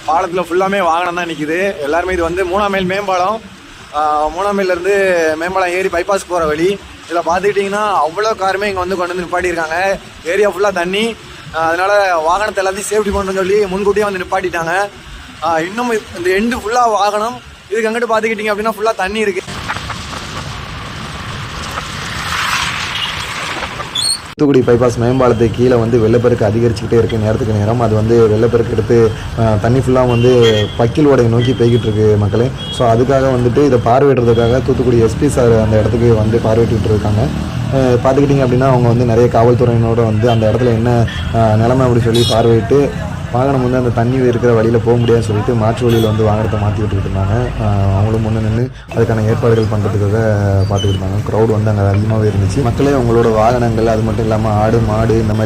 பாலத்தில் ஃபுல்லாமே வாகனம் தான் நிற்கிது. எல்லாருமே இது வந்து 3ஆம் மைல் மேம்பாலம். 3ஆம் மைல்லேருந்து மேம்பாலம் ஏறி பைபாஸ் போகிற வழி. இதில் பார்த்துக்கிட்டிங்கன்னா அவ்வளோ காருமே இங்கே வந்து கொண்டு வந்து நிப்பாட்டியிருக்காங்க. ஏரியா ஃபுல்லாக தண்ணி. அதனால் வாகனத்தை எல்லாத்தையும் சேஃப்டி பண்ணுறோன்னு சொல்லி முன்கூட்டியே வந்து நிப்பாட்டிட்டாங்க. இன்னும் இந்த எண்டு ஃபுல்லாக வாகனம். இதுக்கு அங்கிட்டு பார்த்துக்கிட்டிங்க அப்படின்னா ஃபுல்லாக தண்ணி இருக்குது. தூத்துக்குடி பைபாஸ் மேம்பாலத்துக்கு கீழே வந்து வெள்ளப்பெருக்கு அதிகரிச்சுக்கிட்டே இருக்குது நேரத்துக்கு நேரம். அது வந்து வெள்ளப்பெருக்கு எடுத்து தண்ணி ஃபுல்லாக வந்து பக்கில் ஓடையை நோக்கி போய்கிட்டு இருக்கு மக்களே. ஸோ அதுக்காக வந்துட்டு இதை பார்வையிடுறதுக்காக தூத்துக்குடி எஸ்பி சார் அந்த இடத்துக்கு வந்து பார்வையிட்டு இருக்காங்க. பார்த்துக்கிட்டிங்க அப்படின்னா அவங்க வந்து நிறைய காவல்துறையினோட வந்து அந்த இடத்துல என்ன நிலைமை அப்படி சொல்லி பார்வையிட்டு வாகனம் வந்து அந்த தண்ணி இருக்கிற வழியில் போக முடியாதுன்னு சொல்லிட்டு மாற்று வழியில் வந்து வாகனத்தை மாற்றி விட்டுக்கிட்டு இருந்தாங்க. அவங்களும் முன்னே நின்று அதுக்கான ஏற்பாடுகள் பண்ணுறதுக்காக பார்த்துக்கிட்டு இருந்தாங்க. க்ரௌட் வந்து அங்கே அதிகமாகவே இருந்துச்சு. மக்களே அவங்களோட வாகனங்கள் அது மட்டும் இல்லாமல் ஆடு மாடு இந்த மாதிரி